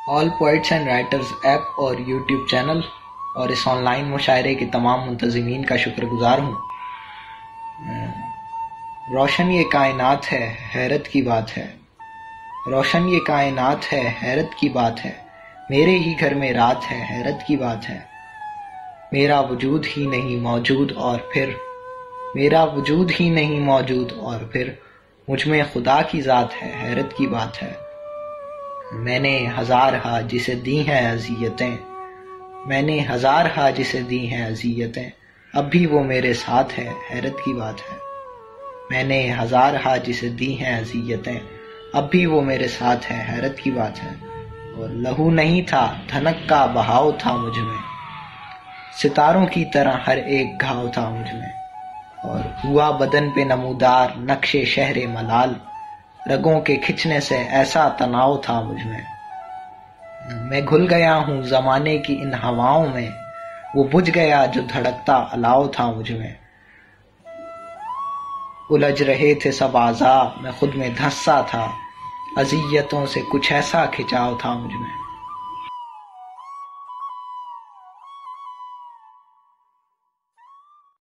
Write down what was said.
All poets and writers app اور YouTube channel اور اس on line مشاعرے کے تمام منتظمین کا شکر گزار ہوں۔ روشن یہ کائنات ہے، حیرت کی بات ہے، روشن یہ کائنات ہے، حیرت کی بات ہے، میرے ہی گھر میں رات ہے، حیرت کی بات ہے، میرا وجود ہی نہیں موجود اور پھر میرا وجود ہی نہیں موجود اور پھر مجھ میں خدا کی ذات ہے، حیرت کی بات ہے، میں نے ہزارہا جسے دی ہیں اذیتیں، میں نے ہزارہا جسے دی ہیں اذیتیں، اب بھی وہ میرے ساتھ ہے، حیرت کی بات ہے، میں نے ہزارہا جسے دی ہیں اذیتیں، اب بھی وہ میرے ساتھ ہے، حیرت کی بات ہے، اور لہو نہیں تھا دھنک کا بہاؤ تھا مجھ میں، ستاروں کی طرح ہر ایک گھاؤ تھا مجھ میں، اور ہوا بدن پہ نمودار نقش شہر ملال، رگوں کے کھچنے سے ایسا تناؤ تھا مجھ میں گھل گیا ہوں زمانے کی ان ہواؤں میں، وہ بجھ گیا جو دھڑکتا الاؤ تھا مجھ میں، الجھ رہے تھے سب اعضاء میں خود میں دھنسا تھا، اذیتوں سے کچھ ایسا کھچاؤ تھا مجھ میں۔